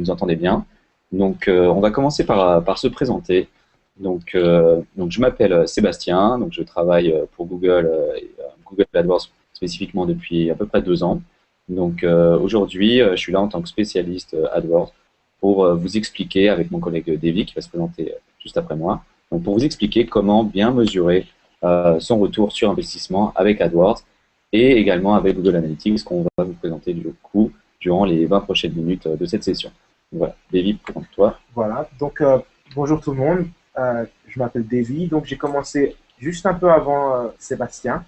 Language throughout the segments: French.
vous entendez bien. Donc, on va commencer par se présenter. Donc je m'appelle Sébastien, donc je travaille pour Google, Google AdWords spécifiquement depuis à peu près 2 ans. Donc aujourd'hui, je suis là en tant que spécialiste AdWords pour vous expliquer avec mon collègue Davy qui va se présenter juste après moi. Donc pour vous expliquer comment bien mesurer son retour sur investissement avec AdWords et également avec Google Analytics qu'on va vous présenter du coup durant les 20 prochaines minutes de cette session. Donc, voilà, Davy, présente-toi. Voilà, donc bonjour tout le monde. Je m'appelle Davy, donc j'ai commencé juste un peu avant Sébastien,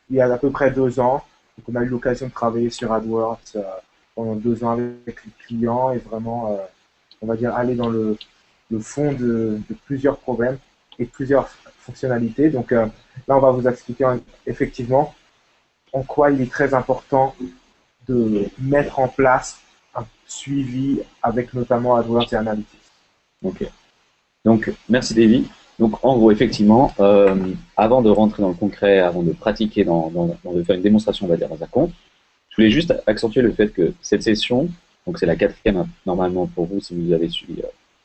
il y a à peu près 2 ans. Donc on a eu l'occasion de travailler sur AdWords pendant 2 ans avec les clients et vraiment, on va dire, aller dans le fond de plusieurs problèmes et de plusieurs fonctionnalités. Donc là, on va vous expliquer effectivement en quoi il est très important de mettre en place un suivi avec notamment AdWords et Analytics. Ok. Donc, merci Davy. Donc, en gros, effectivement, avant de rentrer dans le concret, avant de pratiquer, de faire une démonstration, on va dire, dans un compte, je voulais juste accentuer le fait que cette session, donc c'est la quatrième normalement pour vous si vous avez suivi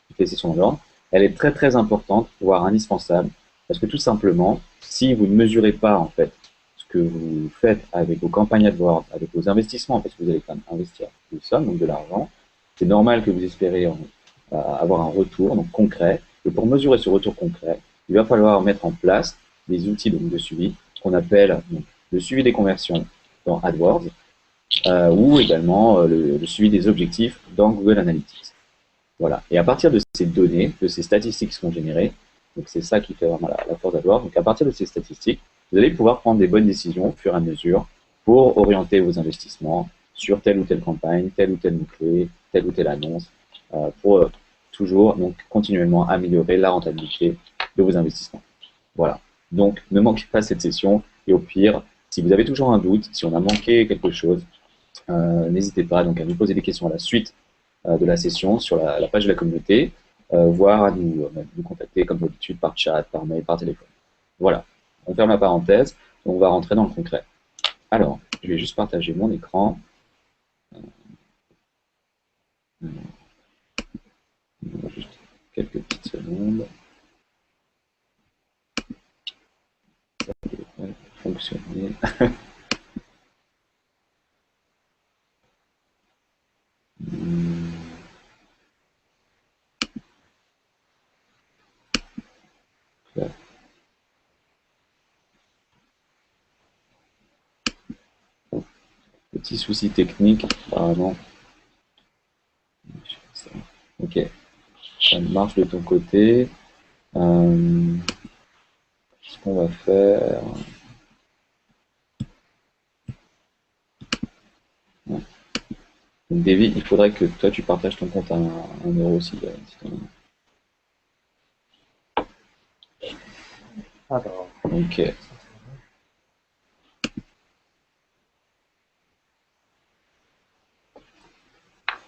toutes les sessions dans l'ordre, elle est très très importante, voire indispensable, parce que tout simplement, si vous ne mesurez pas en fait ce que vous faites avec vos campagnes AdWords, avec vos investissements, parce que vous allez quand même investir une somme, donc de l'argent, c'est normal que vous espérez avoir un retour donc concret. Et pour mesurer ce retour concret, il va falloir mettre en place des outils donc, de suivi qu'on appelle donc, le suivi des conversions dans AdWords ou également le suivi des objectifs dans Google Analytics. Voilà. Et à partir de ces données, de ces statistiques qui sont générées, donc c'est ça qui fait vraiment la force d'AdWords, donc à partir de ces statistiques, vous allez pouvoir prendre des bonnes décisions au fur et à mesure pour orienter vos investissements sur telle ou telle campagne, tel ou tel mot-clé, telle ou telle annonce, pour toujours donc continuellement améliorer la rentabilité de vos investissements. Voilà. Donc ne manquez pas cette session et au pire, si vous avez toujours un doute, si on a manqué quelque chose, n'hésitez pas donc à nous poser des questions à la suite de la session sur la page de la communauté, voire à nous contacter comme d'habitude par chat, par mail, par téléphone. Voilà. On ferme la parenthèse et on va rentrer dans le concret. Alors, je vais juste partager mon écran. Juste quelques petites secondes. Ça devrait fonctionner. Petit souci technique, apparemment. Ok, ça marche de ton côté. Ce qu'on va faire. Donc, Davy, il faudrait que toi tu partages ton compte à 1 euro si Alors, Ok.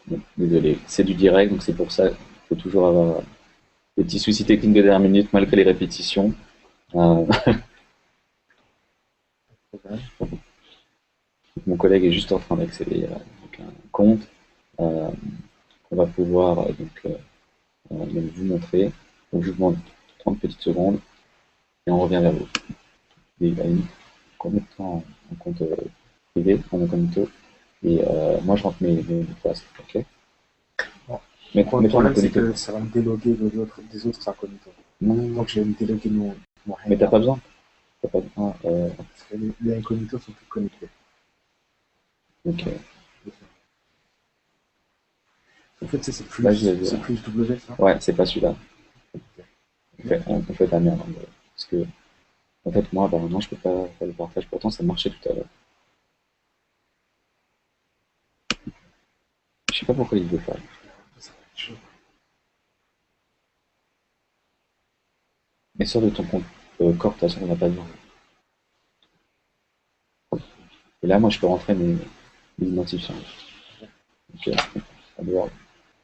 Bon, désolé, c'est du direct, donc c'est pour ça qu'il faut toujours avoir des petits soucis techniques de dernière minute malgré les répétitions. Euh, Mon collègue est juste en train d'accéder à un compte qu'on va pouvoir donc vous montrer. Donc je vous demande 30 petites secondes et on revient vers vous. Et combien de temps en compte privé, en incognito. Et moi je rentre mes mots de passe. Ok. bon. Mets-toi Le en problème, c'est incognito. que ça va me déloguer des autres incognitos. Non, non, non. Donc, je vais me déloguer mon Mais t'as Hangout. pas besoin. T'as pas besoin. Parce que les incognitos sont plus connectés. Ok. En fait, c'est Là je plus, vais. c'est plus W, ça. Ouais, c'est pas celui-là. On fait ta merde. Parce que en fait moi apparemment je peux pas faire le partage. Pourtant ça marchait tout à l'heure. Je sais pas pourquoi il veut faire. Ça va être chaud. Mais sors de ton compte corps, de toute façon on n'a pas besoin. Et là moi je peux rentrer mes identifiants. Ok. AdWords.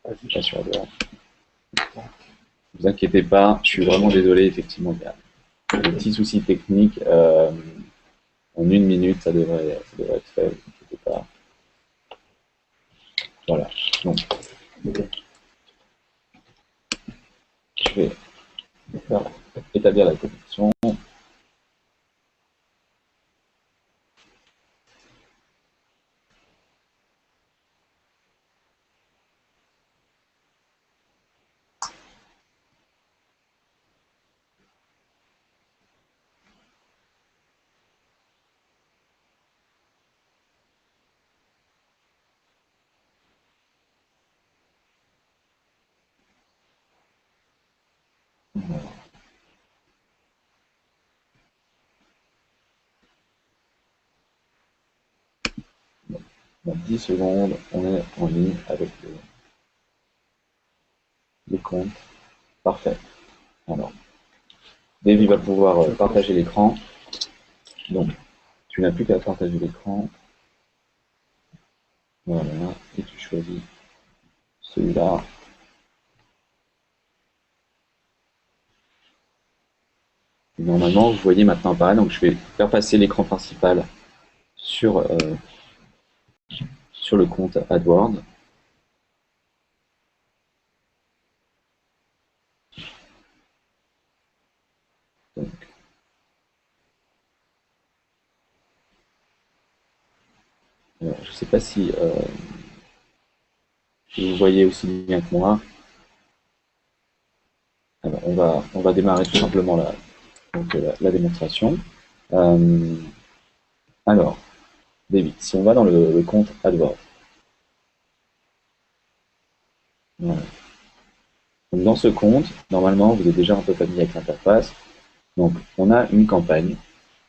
Vas-y. Pas sur AdWords. Ne vous inquiétez pas, je suis vraiment désolé, effectivement, il y a des petits soucis techniques. En 1 minute, ça devrait être fait, ne vous inquiétez pas. Voilà. Donc, Je vais établir la connexion. Dans 10 secondes, on est en ligne avec les comptes. Parfait. Alors, Davy va pouvoir partager l'écran. Donc, tu n'as plus qu'à partager l'écran. Voilà, et tu choisis celui-là. Normalement, vous voyez maintenant apparaître, donc je vais faire passer l'écran principal sur le compte AdWords. Donc, je ne sais pas si vous voyez aussi bien que moi. Alors, on va démarrer tout simplement la démonstration. Alors, David, si on va dans le compte AdWords, voilà. Donc, dans ce compte, normalement, vous êtes déjà un peu familier avec l'interface. Donc, on a une campagne,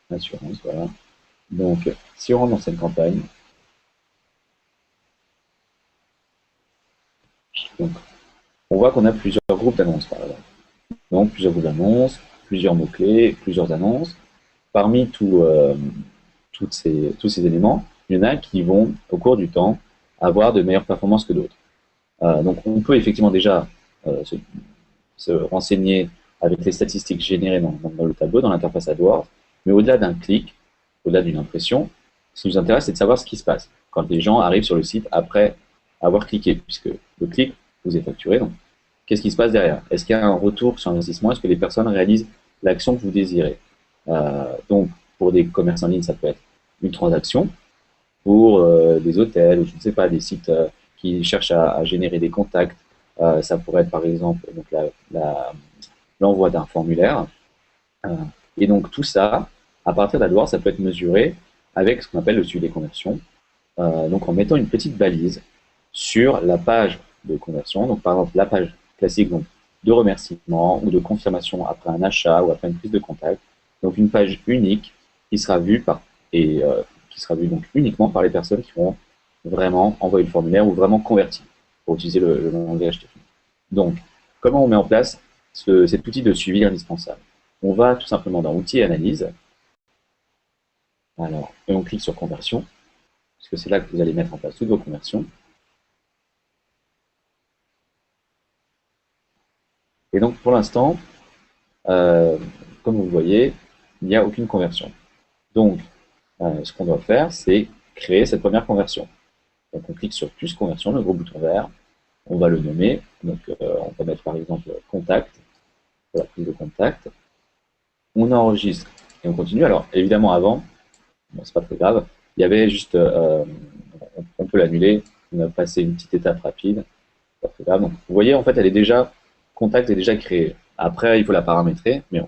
assurance, voilà. Donc, si on rentre dans cette campagne, donc, on voit qu'on a plusieurs groupes d'annonces, par exemple. Donc, plusieurs groupes d'annonces, plusieurs mots-clés, plusieurs annonces. Parmi tous ces éléments, il y en a qui vont, au cours du temps, avoir de meilleures performances que d'autres. Donc, on peut effectivement déjà se renseigner avec les statistiques générées dans le tableau, dans l'interface AdWords, mais au-delà d'un clic, au-delà d'une impression, ce qui nous intéresse, c'est de savoir ce qui se passe quand les gens arrivent sur le site après avoir cliqué, puisque le clic vous est facturé. Donc, qu'est-ce qui se passe derrière? Est-ce qu'il y a un retour sur investissement? Est-ce que les personnes réalisent l'action que vous désirez? Donc, pour des commerces en ligne, ça peut être une transaction. Pour des hôtels, ou je ne sais pas, des sites qui cherchent à générer des contacts, ça pourrait être par exemple l'envoi d'un formulaire. Et donc tout ça, à partir d'AdWords, ça peut être mesuré avec ce qu'on appelle le suivi des conversions. Donc en mettant une petite balise sur la page de conversion, donc par exemple la page classique donc, de remerciement ou de confirmation après un achat ou après une prise de contact. Donc une page unique qui sera vue qui sera vue donc uniquement par les personnes qui vont vraiment envoyer le formulaire ou vraiment convertir, pour utiliser le langage technique. Donc, comment on met en place cet outil de suivi indispensable? On va tout simplement dans Outils et Analyse. Alors, et on clique sur Conversion, parce que c'est là que vous allez mettre en place toutes vos conversions. Et donc, pour l'instant, comme vous le voyez, il n'y a aucune conversion. Donc, ce qu'on doit faire, c'est créer cette première conversion. Donc, on clique sur Plus Conversion, le gros bouton vert. On va le nommer. Donc, on peut mettre par exemple Contact, pour la prise de contact. On enregistre et on continue. Alors, évidemment, avant, bon, c'est pas très grave, il y avait juste, on peut l'annuler, on a passé une petite étape rapide, pas très grave. Donc, vous voyez, en fait, Contact est déjà créé. Après, il faut la paramétrer, mais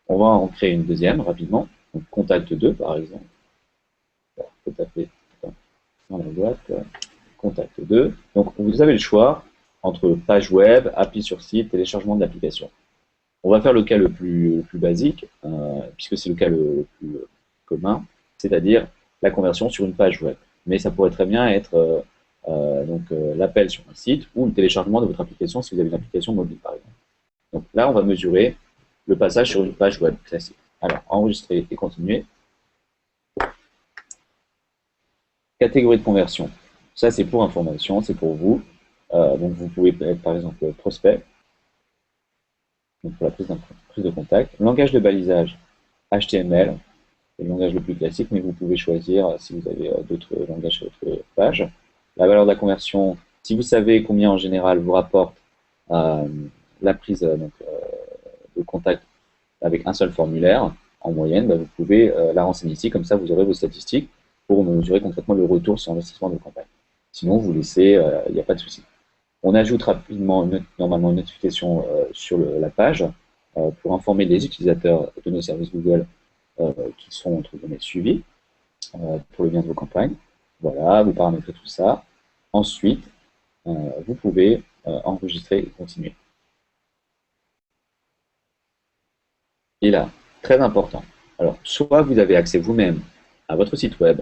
on va en créer une deuxième rapidement. Donc, Contact 2, par exemple. On peut taper dans la boîte, Contact 2. Donc, vous avez le choix entre page web, appli sur site, téléchargement de l'application. On va faire le cas le plus basique, puisque c'est le cas le plus commun, c'est-à-dire la conversion sur une page web. Mais ça pourrait très bien être l'appel sur un site ou le téléchargement de votre application si vous avez une application mobile, par exemple. Donc là, on va mesurer le passage sur une page web classique. Alors, enregistrer et continuer. Catégorie de conversion. Ça, c'est pour information, c'est pour vous. Donc, vous pouvez être, par exemple, prospect. Donc, pour la prise de contact. Langage de balisage, HTML. C'est le langage le plus classique, mais vous pouvez choisir si vous avez d'autres langages sur votre page. La valeur de la conversion, Si vous savez combien en général vous rapporte la prise de contact avec un seul formulaire, en moyenne, bah, vous pouvez la renseigner ici, comme ça vous aurez vos statistiques pour mesurer concrètement le retour sur investissement de campagne. Sinon, vous laissez, il n'y a pas de souci. On ajoute rapidement normalement une notification sur la page pour informer les utilisateurs de nos services Google qui sont entre guillemets suivis pour le bien de vos campagnes. Voilà, vous paramétrez tout ça. Ensuite, vous pouvez enregistrer et continuer. Et là, très important. Alors, soit vous avez accès vous-même à votre site web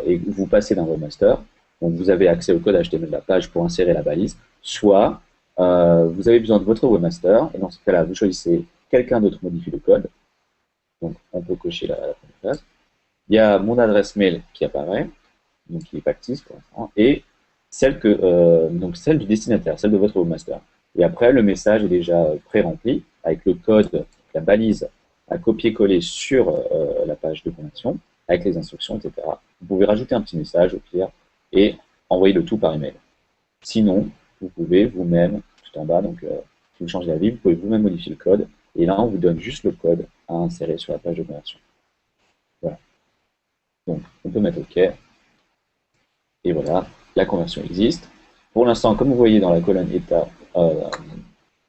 et vous passez d'un webmaster, donc vous avez accès au code HTML de la page pour insérer la balise, soit vous avez besoin de votre webmaster, et dans ce cas-là, vous choisissez quelqu'un d'autre modifie le code. Donc, on peut cocher la première case. Il y a mon adresse mail qui apparaît, donc qui est factice pour l'instant, et celle du destinataire, celle de votre webmaster. Et après, le message est déjà pré-rempli avec le code, la balise à copier-coller sur la page de conversion, avec les instructions, etc. Vous pouvez rajouter un petit message au pire et envoyer le tout par email. Sinon, vous pouvez vous-même, tout en bas, donc si vous changez d'avis, vous pouvez vous-même modifier le code. Et là, on vous donne juste le code à insérer sur la page de conversion. Voilà. Donc, on peut mettre OK. Et voilà, la conversion existe. Pour l'instant, comme vous voyez dans la colonne état,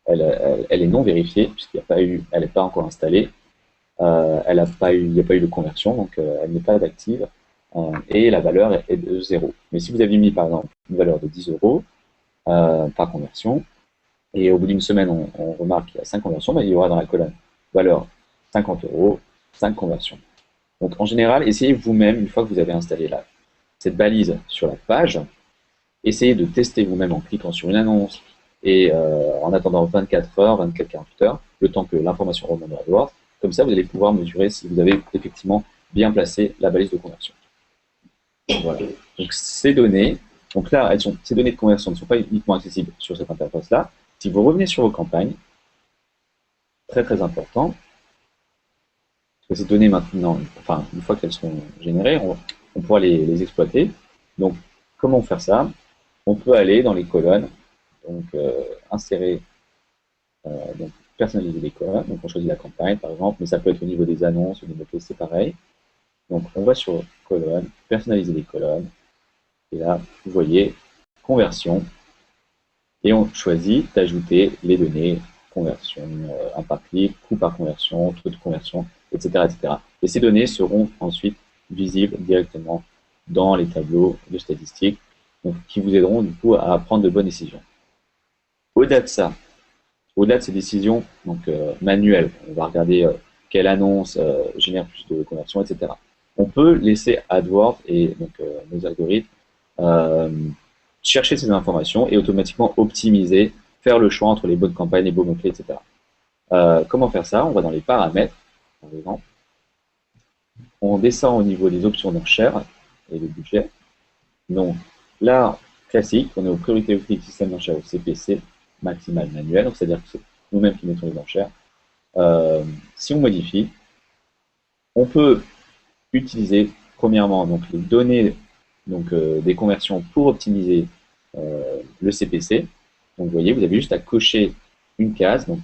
elle est non vérifiée, elle n'est pas encore installée. Il n'y a pas eu de conversion, donc elle n'est pas active. Et la valeur est de 0. Mais si vous aviez mis, par exemple, une valeur de 10 euros par conversion, et au bout d'une semaine, on remarque qu'il y a 5 conversions, ben, il y aura dans la colonne valeur 50 euros, 5 conversions. Donc en général, essayez vous-même, une fois que vous avez installé cette balise sur la page, essayez de tester vous-même en cliquant sur une annonce et en attendant 24 heures, 24-48 heures, le temps que l'information remonte dans AdWords. Comme ça, vous allez pouvoir mesurer si vous avez effectivement bien placé la balise de conversion. Voilà. Donc ces données, donc là, ces données de conversion ne sont pas uniquement accessibles sur cette interface-là. Si vous revenez sur vos campagnes, très très important, parce que ces données maintenant, enfin une fois qu'elles seront générées, on pourra les exploiter. Donc comment faire ça? On peut aller dans les colonnes, donc insérer, donc personnaliser les colonnes. Donc on choisit la campagne par exemple, mais ça peut être au niveau des annonces, au niveau de c'est pareil. Donc on va sur colonnes, personnaliser les colonnes, et là vous voyez conversion, et on choisit d'ajouter les données conversion, un par clic, coût par conversion, taux de conversion, etc., etc. Et ces données seront ensuite visibles directement dans les tableaux de statistiques, donc, qui vous aideront du coup à prendre de bonnes décisions. Au-delà de ça, au-delà de ces décisions donc, manuelles, on va regarder quelle annonce génère plus de conversions, etc. On peut laisser AdWords et donc, nos algorithmes chercher ces informations et automatiquement optimiser, faire le choix entre les bonnes campagnes, les bons mots-clés, etc. Comment faire ça? On va dans les paramètres, par exemple. On descend au niveau des options d'enchères et de budget. Donc là, classique, on est aux priorités critiques système d'enchères au CPC, maximal manuel, donc c'est-à-dire que c'est nous-mêmes qui mettons les enchères. Si on modifie, on peut utiliser premièrement donc, les données donc, des conversions pour optimiser le CPC. Donc vous voyez, vous avez juste à cocher une case donc,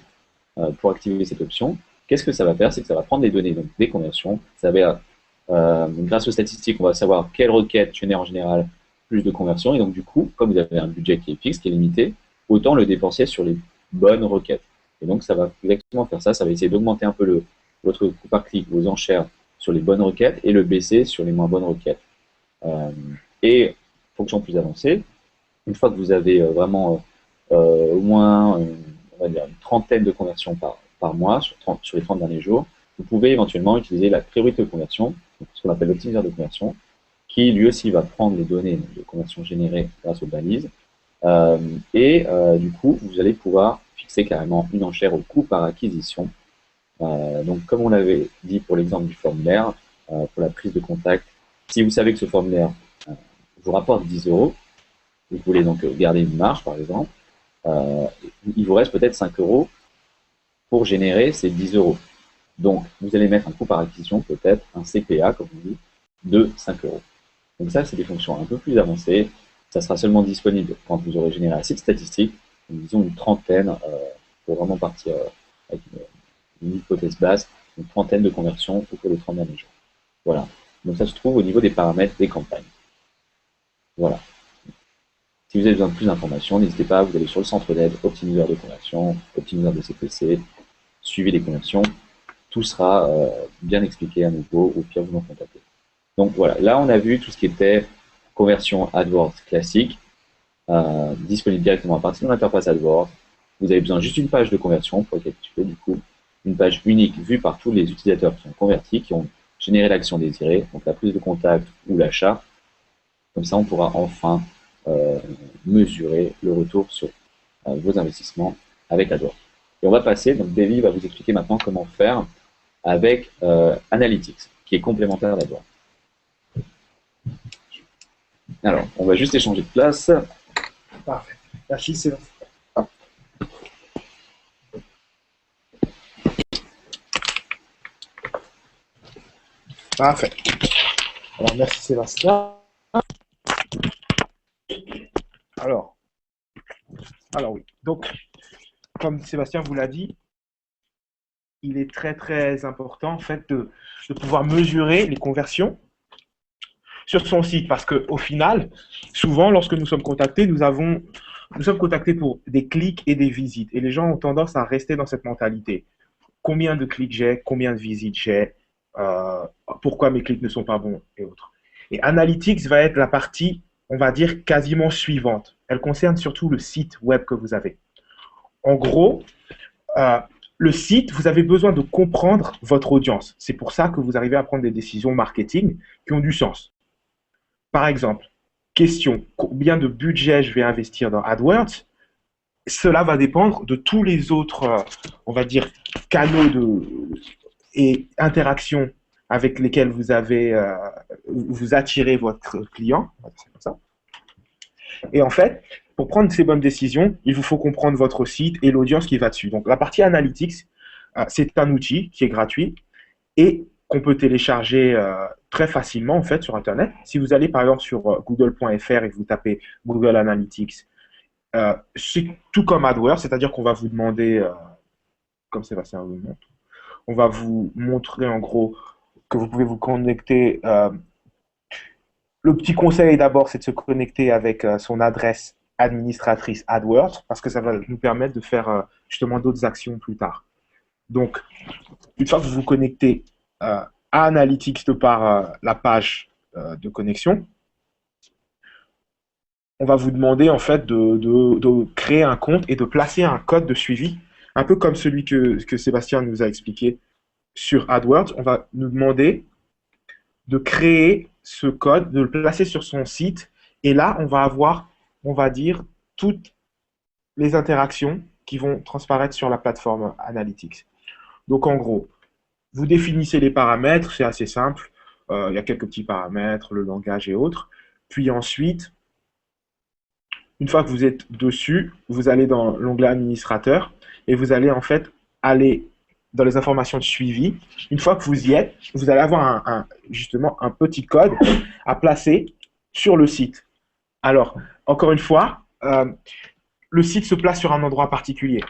pour activer cette option. Qu'est-ce que ça va faire? C'est que ça va prendre les données donc, des conversions. Ça va, grâce aux statistiques, on va savoir quelle requête génère en général plus de conversions. Et donc du coup, comme vous avez un budget qui est fixe, qui est limité, autant le dépenser sur les bonnes requêtes. Et donc ça va exactement faire ça. Ça va essayer d'augmenter un peu votre coût par clic, vos enchères sur les bonnes requêtes et le baisser sur les moins bonnes requêtes. Et fonction plus avancée, une fois que vous avez vraiment au moins on va dire une trentaine de conversions par mois sur les 30 derniers jours, vous pouvez éventuellement utiliser la priorité de conversion, ce qu'on appelle l'optimiseur de conversion, qui lui aussi va prendre les données de conversion générées grâce aux balises. Du coup, vous allez pouvoir fixer carrément une enchère au coût par acquisition. Donc, comme on l'avait dit pour l'exemple du formulaire, pour la prise de contact, si vous savez que ce formulaire vous rapporte 10 euros, vous voulez donc garder une marge, par exemple, il vous reste peut-être 5 euros pour générer ces 10 euros. Donc, vous allez mettre un coût par acquisition, peut-être un CPA, comme on dit, de 5 euros. Donc ça, c'est des fonctions un peu plus avancées Ça sera seulement disponible quand vous aurez généré un site statistique, disons une trentaine, pour vraiment partir avec une hypothèse basse, une trentaine de conversions au cours des 30 derniers jours. Voilà. Donc ça se trouve au niveau des paramètres des campagnes. Voilà. Si vous avez besoin de plus d'informations, n'hésitez pas, vous allez sur le centre d'aide, optimiseur de conversion, optimiseur de CPC, suivez les conversions. Tout sera bien expliqué à nouveau, au pire vous nous contactez. Donc voilà, là on a vu tout ce qui était conversion AdWords classique, disponible directement à partir de l'interface AdWords. Vous avez besoin juste d'une page de conversion pour récapituler du coup, une page unique vue par tous les utilisateurs qui sont convertis, qui ont généré l'action désirée, donc la prise de contact ou l'achat. Comme ça on pourra enfin mesurer le retour sur vos investissements avec AdWords. Et on va passer, donc Davy va vous expliquer maintenant comment faire avec Analytics, qui est complémentaire d'AdWords. Alors, on va juste échanger de place. Parfait. Merci, Sébastien. Parfait. Alors, merci, Sébastien. Alors oui. Donc, comme Sébastien vous l'a dit, il est très, très important, en fait, de pouvoir mesurer les conversions sur son site, parce qu'au final, souvent, lorsque nous sommes contactés, nous sommes contactés pour des clics et des visites. Et les gens ont tendance à rester dans cette mentalité. Combien de clics j'ai, combien de visites j'ai, pourquoi mes clics ne sont pas bons et autres. Et Analytics va être la partie, on va dire, quasiment suivante. Elle concerne surtout le site web que vous avez. En gros, le site, vous avez besoin de comprendre votre audience. C'est pour ça que vous arrivez à prendre des décisions marketing qui ont du sens. Par exemple, question, combien de budget je vais investir dans AdWords? Cela va dépendre de tous les autres, on va dire, canaux et interactions avec lesquels vous attirez votre client. C'est comme ça. Et en fait, pour prendre ces bonnes décisions, il vous faut comprendre votre site et l'audience qui va dessus. Donc, la partie Analytics, c'est un outil qui est gratuit et qu'on peut télécharger très facilement en fait sur Internet. Si vous allez par exemple sur google.fr et que vous tapez Google Analytics, c'est tout comme AdWords, c'est-à-dire qu'on va vous demander, comme Sébastien vous montre, on va vous montrer en gros que vous pouvez vous connecter. Le petit conseil d'abord, c'est de se connecter avec son adresse administratrice AdWords, parce que ça va nous permettre de faire justement d'autres actions plus tard. Donc, une fois que vous vous connectez à Analytics de par la page de connexion, on va vous demander en fait de créer un compte et de placer un code de suivi, un peu comme celui que Sébastien nous a expliqué sur AdWords. On va nous demander de créer ce code, de le placer sur son site, et là, on va avoir, on va dire, toutes les interactions qui vont transparaître sur la plateforme Analytics. Donc, en gros, vous définissez les paramètres, c'est assez simple. Il y a quelques petits paramètres, le langage et autres. Puis ensuite, une fois que vous êtes dessus, vous allez dans l'onglet administrateur et vous allez en fait aller dans les informations de suivi. Une fois que vous y êtes, vous allez avoir justement un petit code à placer sur le site. Alors, encore une fois, le site se place sur un endroit particulier,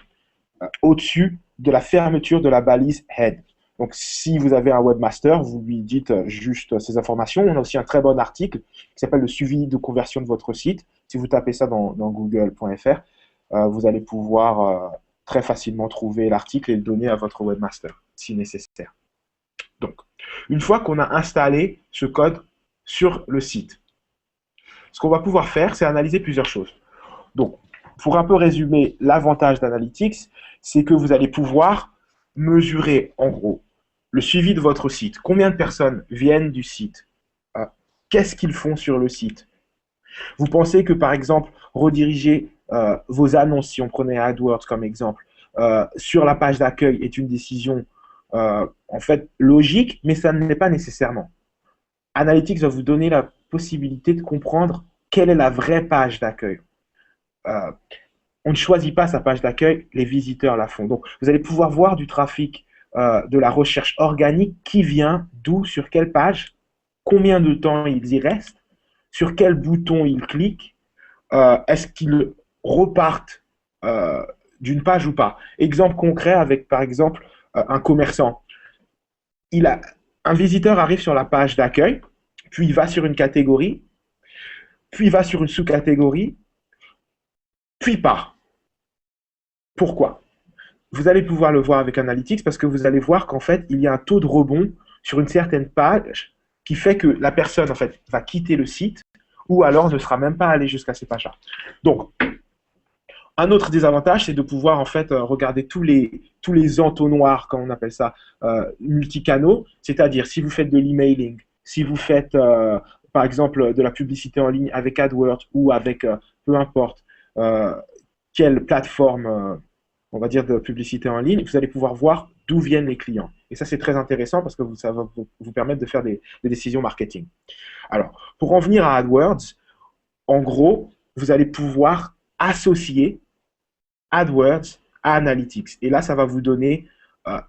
au-dessus de la fermeture de la balise head. Donc, si vous avez un webmaster, vous lui dites juste ces informations. On a aussi un très bon article qui s'appelle le suivi de conversion de votre site. Si vous tapez ça dans google.fr, vous allez pouvoir très facilement trouver l'article et le donner à votre webmaster, si nécessaire. Donc, une fois qu'on a installé ce code sur le site, ce qu'on va pouvoir faire, c'est analyser plusieurs choses. Donc, pour un peu résumer l'avantage d'Analytics, c'est que vous allez pouvoir mesurer, en gros, le suivi de votre site. Combien de personnes viennent du site? Qu'est-ce qu'ils font sur le site? Vous pensez que, par exemple, rediriger vos annonces, si on prenait AdWords comme exemple, sur la page d'accueil est une décision en fait logique, mais ça ne l'est pas nécessairement. Analytics va vous donner la possibilité de comprendre quelle est la vraie page d'accueil. On ne choisit pas sa page d'accueil, les visiteurs la font. Donc, vous allez pouvoir voir du trafic de la recherche organique qui vient, d'où, sur quelle page, combien de temps ils y restent, sur quel bouton ils cliquent, est-ce qu'ils repartent euh, d'une page ou pas. Exemple concret avec, par exemple, un commerçant. Il a, un visiteur arrive sur la page d'accueil, puis il va sur une catégorie, puis il va sur une sous-catégorie, puis il part. Pourquoi? Vous allez pouvoir le voir avec Analytics parce que vous allez voir qu'en fait, il y a un taux de rebond sur une certaine page qui fait que la personne en fait va quitter le site ou alors ne sera même pas allée jusqu'à ces pages-là. Donc, un autre désavantage, c'est de pouvoir en fait regarder tous les entonnoirs, comme on appelle ça, multicanaux. C'est-à-dire si vous faites de l'emailing, si vous faites par exemple de la publicité en ligne avec AdWords ou avec peu importe euh, quelle plateforme, on va dire de publicité en ligne, vous allez pouvoir voir d'où viennent les clients. Et ça c'est très intéressant parce que ça va vous permettre de faire des décisions marketing. Alors pour en venir à AdWords, en gros, vous allez pouvoir associer AdWords à Analytics. Et là, ça va vous donner euh,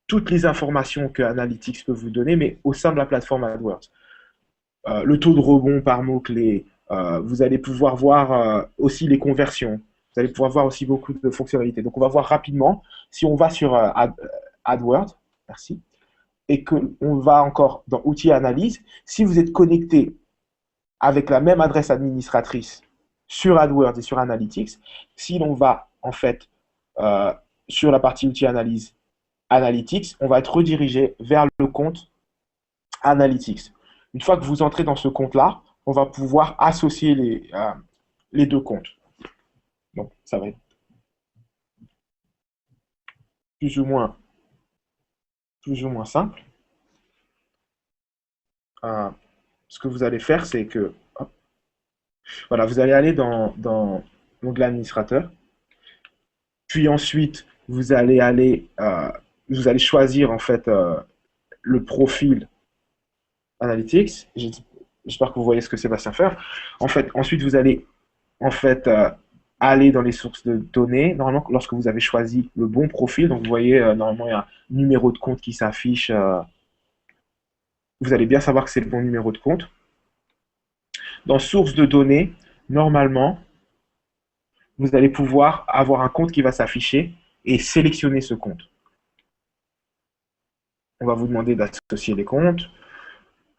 toutes les informations que Analytics peut vous donner, mais au sein de la plateforme AdWords. Le taux de rebond par mots-clés, vous allez pouvoir voir aussi les conversions, vous allez pouvoir voir aussi beaucoup de fonctionnalités. Donc, on va voir rapidement, si on va sur AdWords, merci, et qu'on va encore dans Outils Analyse, si vous êtes connecté avec la même adresse administratrice sur AdWords et sur Analytics, si l'on va en fait euh, sur la partie outils analyse Analytics, on va être redirigé vers le compte Analytics. Une fois que vous entrez dans ce compte-là, on va pouvoir associer les deux comptes. Donc, ça va être plus ou moins, plus ou moins simple. Euh, Ce que vous allez faire, c'est que, hop, voilà, vous allez aller dans l'onglet administrateur, puis ensuite, vous allez choisir en fait le profil Analytics. J'espère que vous voyez ce que Sébastien fait. En fait, ensuite, vous allez en fait aller dans les sources de données. Normalement, lorsque vous avez choisi le bon profil, donc vous voyez, normalement, il y a un numéro de compte qui s'affiche. Vous allez bien savoir que c'est le bon numéro de compte. Dans sources de données, normalement, vous allez pouvoir avoir un compte qui va s'afficher et sélectionner ce compte. On va vous demander d'associer les comptes.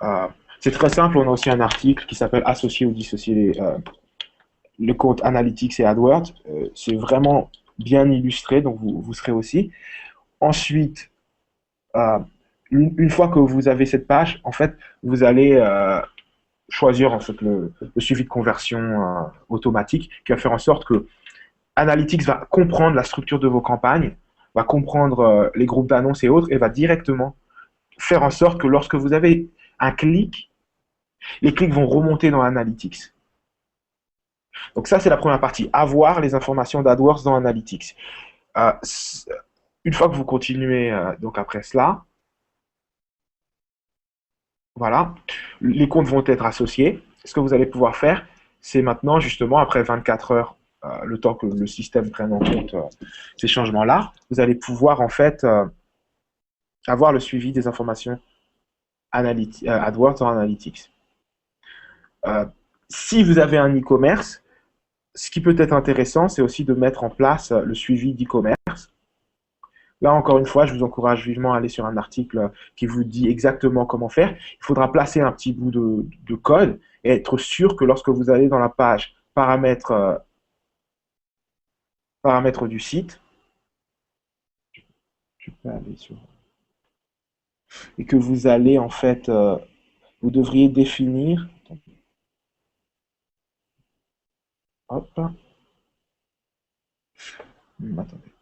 Euh, c'est très simple, on a aussi un article qui s'appelle Associer ou dissocier le compte Analytics et AdWords. C'est vraiment bien illustré, donc vous serez aussi. Ensuite, euh, une fois que vous avez cette page, en fait, vous allez choisir en fait le suivi de conversion automatique qui va faire en sorte que Analytics va comprendre la structure de vos campagnes, va comprendre les groupes d'annonces et autres, et va directement faire en sorte que lorsque vous avez un clic, les clics vont remonter dans Analytics. Donc ça, c'est la première partie, avoir les informations d'AdWords dans Analytics. Euh, une fois que vous continuez donc après cela, voilà, les comptes vont être associés. Ce que vous allez pouvoir faire, c'est maintenant justement après 24 heures, le temps que le système prenne en compte ces changements-là, vous allez pouvoir en fait avoir le suivi des informations AdWords en Analytics. Euh, si vous avez un e-commerce, ce qui peut être intéressant, c'est aussi de mettre en place le suivi d'e-commerce. Là, encore une fois, je vous encourage vivement à aller sur un article qui vous dit exactement comment faire. Il faudra placer un petit bout de code et être sûr que lorsque vous allez dans la page paramètres du site, je peux aller sur, et que vous allez en fait, vous devriez définir, hop, attendez,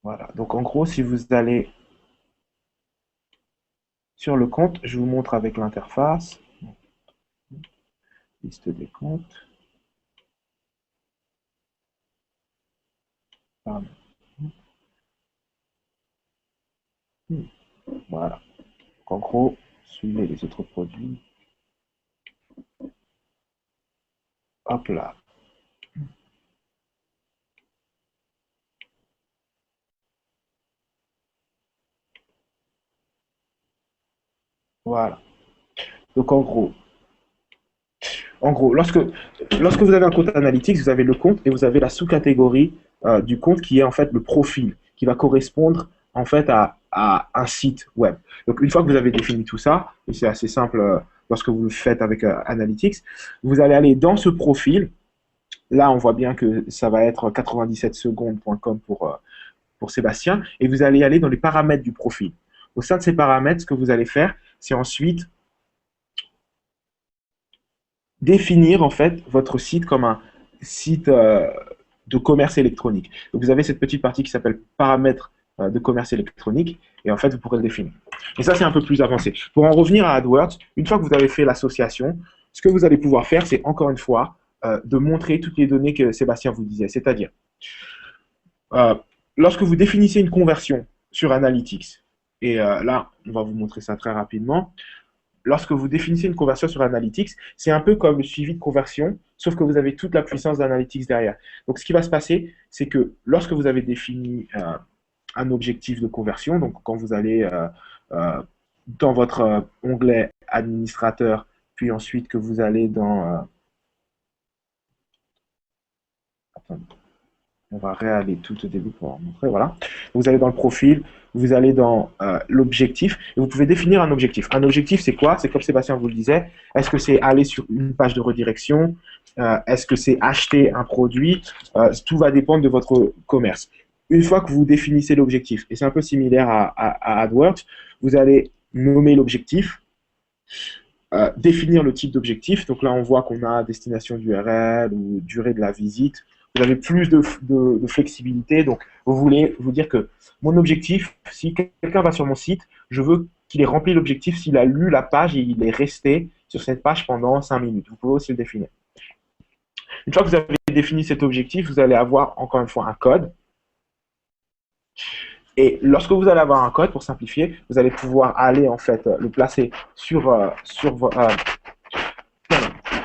voilà. Donc en gros, si vous allez sur le compte, je vous montre avec l'interface, liste des comptes, pardon. Voilà. Donc, en gros, suivez les autres produits. Hop là. Voilà. Donc en gros, En gros, lorsque vous avez un compte Analytics, vous avez le compte et vous avez la sous-catégorie du compte qui est en fait le profil, qui va correspondre en fait à un site web. Donc une fois que vous avez défini tout ça, et c'est assez simple lorsque vous le faites avec Analytics, vous allez aller dans ce profil. Là, on voit bien que ça va être 97secondes.com pour Sébastien, et vous allez aller dans les paramètres du profil. Au sein de ces paramètres, ce que vous allez faire, c'est ensuite définir en fait votre site comme un site de commerce électronique. Donc vous avez cette petite partie qui s'appelle paramètres de commerce électronique et en fait vous pourrez le définir. Et ça c'est un peu plus avancé. Pour en revenir à AdWords, une fois que vous avez fait l'association, ce que vous allez pouvoir faire c'est encore une fois de montrer toutes les données que Sébastien vous disait. C'est-à-dire, lorsque vous définissez une conversion sur Analytics, et là on va vous montrer ça très rapidement, lorsque vous définissez une conversion sur Analytics, c'est un peu comme le suivi de conversion, sauf que vous avez toute la puissance d'Analytics derrière. Donc, ce qui va se passer, c'est que lorsque vous avez défini un objectif de conversion, donc quand vous allez dans votre onglet administrateur, puis ensuite que vous allez dans... attendez. On va réaller tout au début pour vous montrer. Voilà. Vous allez dans le profil, vous allez dans l'objectif, et vous pouvez définir un objectif. Un objectif, c'est quoi? C'est comme Sébastien vous le disait. Est-ce que c'est aller sur une page de redirection? Est-ce que c'est acheter un produit? Tout va dépendre de votre commerce. Une fois que vous définissez l'objectif, et c'est un peu similaire à AdWords, vous allez nommer l'objectif, définir le type d'objectif. Donc là, on voit qu'on a destination d'URL ou durée de la visite. Vous avez plus de flexibilité. Donc, vous voulez vous dire que mon objectif, si quelqu'un va sur mon site, je veux qu'il ait rempli l'objectif s'il a lu la page et il est resté sur cette page pendant 5 minutes. Vous pouvez aussi le définir. Une fois que vous avez défini cet objectif, vous allez avoir encore une fois un code. Et lorsque vous allez avoir un code, pour simplifier, vous allez pouvoir aller en fait le placer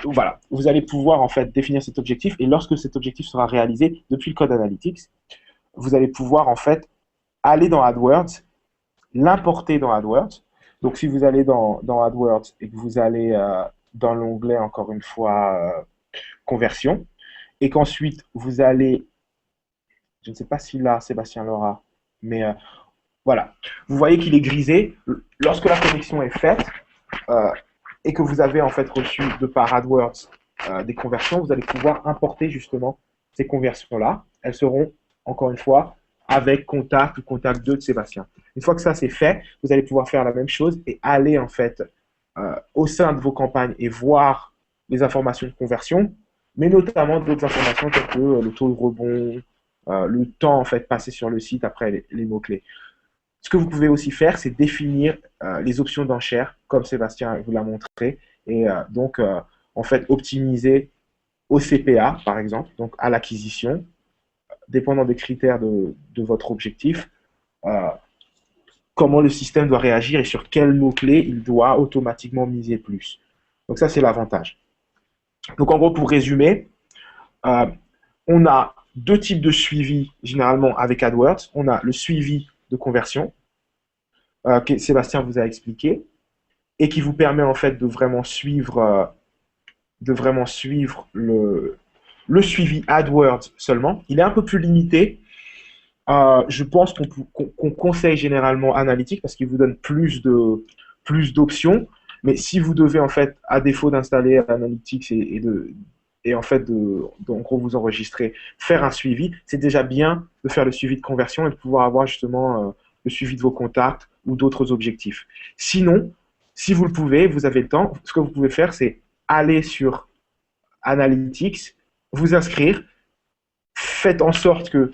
voilà, vous allez pouvoir en fait définir cet objectif et lorsque cet objectif sera réalisé depuis le code Analytics, vous allez pouvoir en fait aller dans AdWords, l'importer dans AdWords. Donc si vous allez dans AdWords et que vous allez dans l'onglet encore une fois conversion et qu'ensuite vous allez, je ne sais pas si là Sébastien l'aura, mais voilà, vous voyez qu'il est grisé. Lorsque la connexion est faite, et que vous avez en fait reçu de par AdWords des conversions, vous allez pouvoir importer justement ces conversions-là. Elles seront, encore une fois, avec contact ou contact 2 de Sébastien. Une fois que ça c'est fait, vous allez pouvoir faire la même chose et aller en fait au sein de vos campagnes et voir les informations de conversion, mais notamment d'autres informations telles que le taux de rebond, le temps en fait passé sur le site après les mots-clés. Ce que vous pouvez aussi faire, c'est définir les options d'enchères, comme Sébastien vous l'a montré, et donc en fait optimiser au CPA, par exemple, donc à l'acquisition, dépendant des critères de votre objectif, comment le système doit réagir et sur quel mot-clé il doit automatiquement miser plus. Donc ça, c'est l'avantage. Donc en gros, pour résumer, on a deux types de suivi généralement avec AdWords. On a le suivi de conversion, que Sébastien vous a expliqué, et qui vous permet en fait de vraiment suivre le suivi AdWords seulement. Il est un peu plus limité. Je pense qu'on conseille généralement Analytics parce qu'il vous donne plus d'options. Mais si vous devez en fait, à défaut d'installer Analytics et en fait en gros vous enregistrer, faire un suivi, c'est déjà bien de faire le suivi de conversion et de pouvoir avoir justement le suivi de vos contacts ou d'autres objectifs. Sinon, si vous le pouvez, vous avez le temps, ce que vous pouvez faire, c'est aller sur Analytics, vous inscrire, faites en sorte que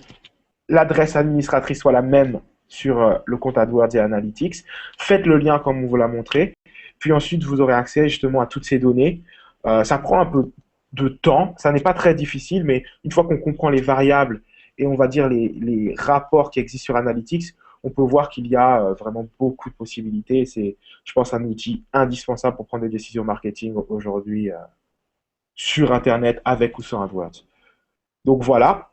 l'adresse administratrice soit la même sur le compte AdWords et Analytics, faites le lien comme on vous l'a montré, puis ensuite vous aurez accès justement à toutes ces données. Ça prend un peu de temps, ça n'est pas très difficile, mais une fois qu'on comprend les variables et on va dire les rapports qui existent sur Analytics, on peut voir qu'il y a vraiment beaucoup de possibilités. C'est, je pense, un outil indispensable pour prendre des décisions marketing aujourd'hui sur Internet avec ou sans AdWords. Donc voilà,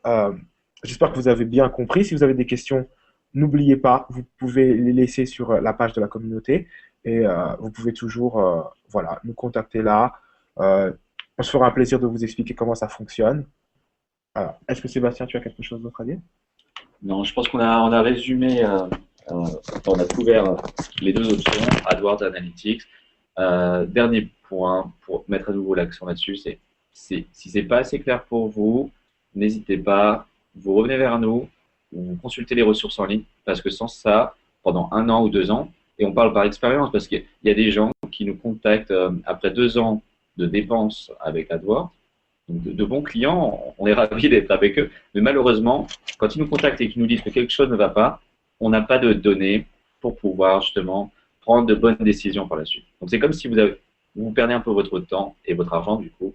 j'espère que vous avez bien compris. Si vous avez des questions, n'oubliez pas, vous pouvez les laisser sur la page de la communauté et vous pouvez toujours voilà, nous contacter là. On se fera un plaisir de vous expliquer comment ça fonctionne. Alors, est-ce que Sébastien, tu as quelque chose d'autre à dire? Non, je pense qu'on a résumé, on a couvert les deux options, AdWords Analytics. Dernier point pour mettre à nouveau l'accent là-dessus, si c'est pas assez clair pour vous, n'hésitez pas, vous revenez vers nous, vous consultez les ressources en ligne, parce que sans ça, pendant 1 an ou 2 ans, et on parle par expérience, parce qu'il y a des gens qui nous contactent après 2 ans de dépenses avec AdWords, donc de bons clients, on est ravis d'être avec eux, mais malheureusement, quand ils nous contactent et qu'ils nous disent que quelque chose ne va pas, on n'a pas de données pour pouvoir justement prendre de bonnes décisions par la suite. Donc c'est comme si vous perdez un peu votre temps et votre argent du coup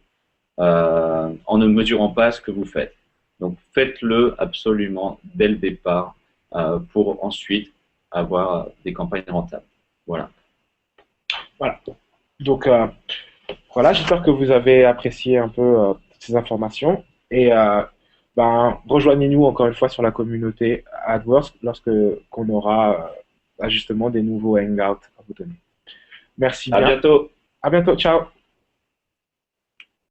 en ne mesurant pas ce que vous faites. Donc faites-le absolument dès le départ pour ensuite avoir des campagnes rentables. Voilà. Voilà. Donc, voilà, j'espère que vous avez apprécié un peu toutes ces informations. Et ben, rejoignez-nous encore une fois sur la communauté AdWords lorsque qu'on aura justement des nouveaux hangouts à vous donner. Merci À bien. bientôt. À bientôt. Ciao.